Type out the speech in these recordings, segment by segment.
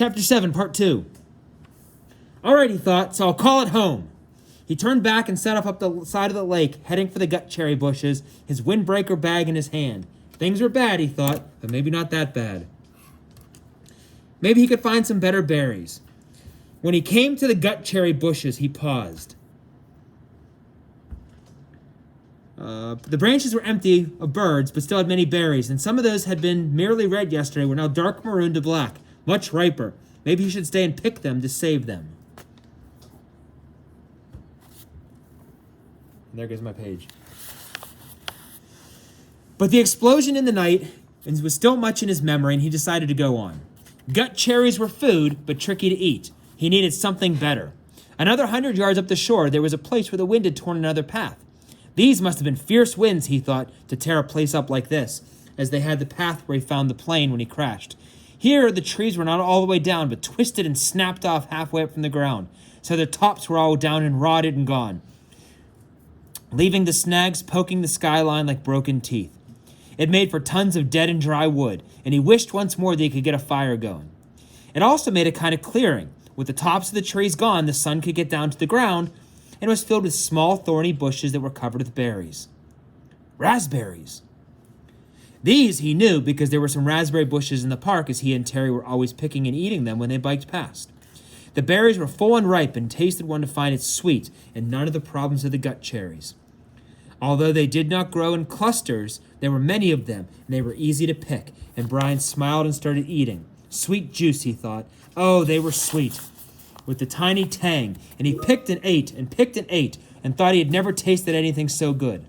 Chapter 7, Part 2. All right, he thought, so I'll call it home. He turned back and set off up the side of the lake, heading for the gut cherry bushes, his windbreaker bag in his hand. Things were bad, he thought, but maybe not that bad. Maybe he could find some better berries. When he came to the gut cherry bushes, he paused. The branches were empty of birds, but still had many berries, and some of those had been merely red yesterday were now dark maroon to black, much riper. Maybe he should stay and pick them to save them. And there goes my page. But the explosion in the night was still much in his memory, and he decided to go on. Gut cherries were food, but tricky to eat. He needed something better. Another 100 yards up the shore, there was a place where the wind had torn another path. These must have been fierce winds, he thought, to tear a place up like this, as they had the path where he found the plane when he crashed. Here, the trees were not all the way down, but twisted and snapped off halfway up from the ground, so their tops were all down and rotted and gone, leaving the snags poking the skyline like broken teeth. It made for tons of dead and dry wood, and he wished once more that he could get a fire going. It also made a kind of clearing. With the tops of the trees gone, the sun could get down to the ground, and was filled with small thorny bushes that were covered with berries. Raspberries. These he knew because there were some raspberry bushes in the park as he and Terry were always picking and eating them when they biked past. The berries were full and ripe and tasted one to find it sweet and none of the problems of the gut cherries. Although they did not grow in clusters, there were many of them and they were easy to pick, and Brian smiled and started eating. Sweet juice, he thought. Oh, they were sweet, with the tiny tang, and he picked and ate and picked and ate and thought he had never tasted anything so good.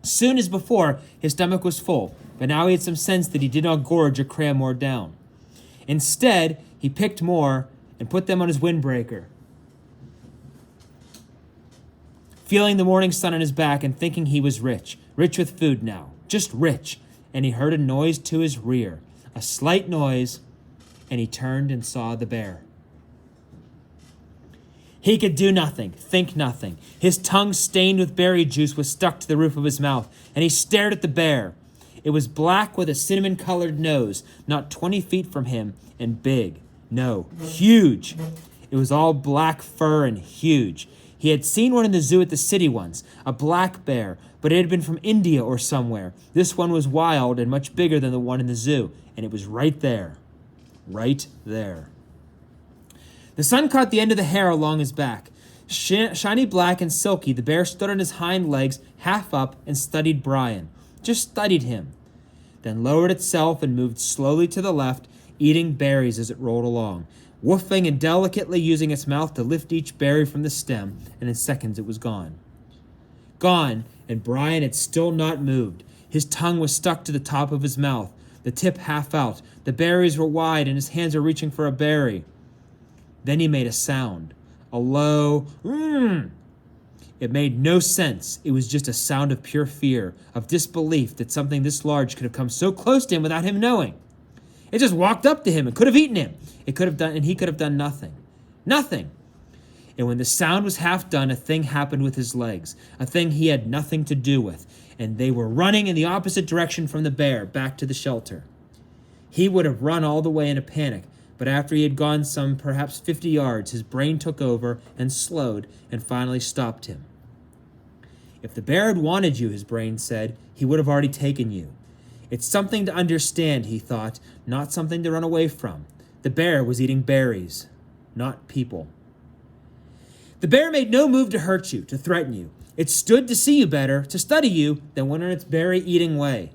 Soon as before, his stomach was full, but now he had some sense that he did not gorge or cram more down. Instead, he picked more and put them on his windbreaker, feeling the morning sun on his back and thinking he was rich with food now, just rich, and he heard a noise to his rear, a slight noise, and he turned and saw the bear. He could do nothing, think nothing. His tongue stained with berry juice was stuck to the roof of his mouth, and he stared at the bear. It was black with a cinnamon-colored nose, not 20 feet from him, and big. No, huge. It was all black fur and huge. He had seen one in the zoo at the city once, a black bear, but it had been from India or somewhere. This one was wild and much bigger than the one in the zoo, and it was right there. Right there. The sun caught the end of the hair along his back. Shiny black and silky, the bear stood on his hind legs, half up, and studied Brian. Just studied him. Then lowered itself and moved slowly to the left, eating berries as it rolled along, woofing and delicately using its mouth to lift each berry from the stem, and in seconds it was gone. Gone, and Brian had still not moved. His tongue was stuck to the top of his mouth, the tip half out. The berries were wide, and his hands were reaching for a berry. Then he made a sound, a low, It made no sense. It was just a sound of pure fear, of disbelief that something this large could have come so close to him without him knowing. It just walked up to him and could have eaten him. He could have done nothing. Nothing. And when the sound was half done, a thing happened with his legs, a thing he had nothing to do with, and they were running in the opposite direction from the bear, back to the shelter. He would have run all the way in a panic, but after he had gone some perhaps 50 yards, his brain took over and slowed and finally stopped him. If the bear had wanted you, his brain said, he would have already taken you. It's something to understand, he thought, not something to run away from. The bear was eating berries, not people. The bear made no move to hurt you, to threaten you. It stood to see you better, to study you, than went on its berry-eating way.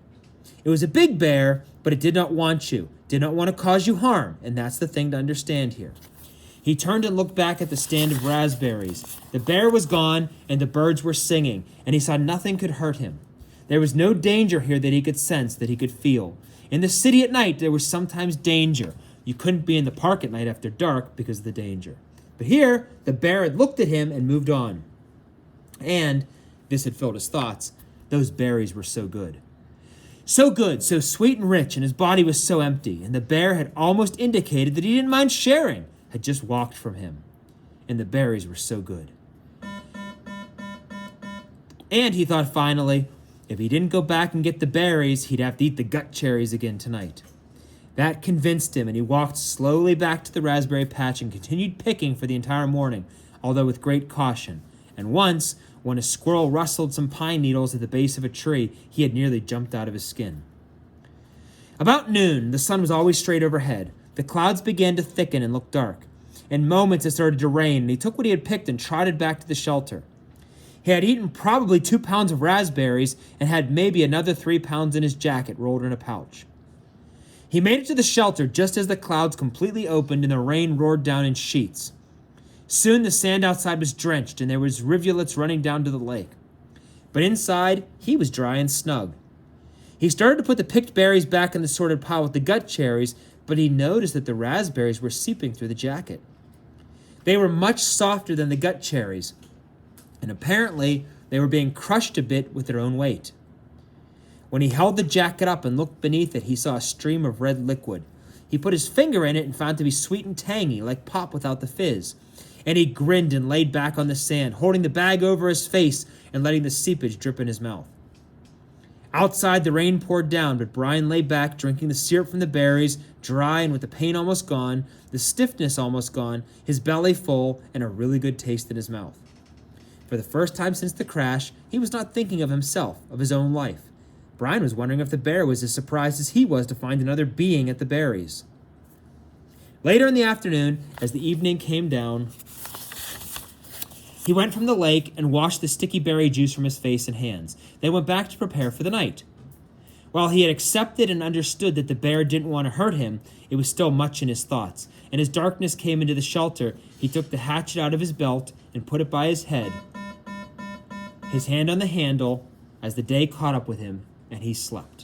It was a big bear, but it did not want you, did not want to cause you harm, and that's the thing to understand here. He turned and looked back at the stand of raspberries. The bear was gone, and the birds were singing, and he saw nothing could hurt him. There was no danger here that he could sense, that he could feel. In the city at night, there was sometimes danger. You couldn't be in the park at night after dark because of the danger. But here, the bear had looked at him and moved on. And, this had filled his thoughts, those berries were so good. So good, so sweet and rich, and his body was so empty, and the bear had almost indicated that he didn't mind sharing, had just walked from him. And the berries were so good. And he thought finally, if he didn't go back and get the berries, he'd have to eat the gut cherries again tonight. That convinced him, and he walked slowly back to the raspberry patch and continued picking for the entire morning, although with great caution. And once, when a squirrel rustled some pine needles at the base of a tree, he had nearly jumped out of his skin. About noon, the sun was always straight overhead. The clouds began to thicken and look dark. In moments, it started to rain, and he took what he had picked and trotted back to the shelter. He had eaten probably 2 pounds of raspberries and had maybe another 3 pounds in his jacket rolled in a pouch. He made it to the shelter just as the clouds completely opened and the rain roared down in sheets. Soon the sand outside was drenched and there was rivulets running down to the lake. But inside, he was dry and snug. He started to put the picked berries back in the sorted pile with the gut cherries, but he noticed that the raspberries were seeping through the jacket. They were much softer than the gut cherries, and apparently they were being crushed a bit with their own weight. When he held the jacket up and looked beneath it, he saw a stream of red liquid. He put his finger in it and found it to be sweet and tangy, like pop without the fizz. And he grinned and laid back on the sand, holding the bag over his face and letting the seepage drip in his mouth. Outside, the rain poured down, but Brian lay back, drinking the syrup from the berries, dry and with the pain almost gone, the stiffness almost gone, his belly full, and a really good taste in his mouth. For the first time since the crash, he was not thinking of himself, of his own life. Brian was wondering if the bear was as surprised as he was to find another being at the berries. Later in the afternoon, as the evening came down, he went from the lake and washed the sticky berry juice from his face and hands. Then went back to prepare for the night. While he had accepted and understood that the bear didn't want to hurt him, it was still much in his thoughts. And as darkness came into the shelter, he took the hatchet out of his belt and put it by his head, his hand on the handle, as the day caught up with him, and he slept.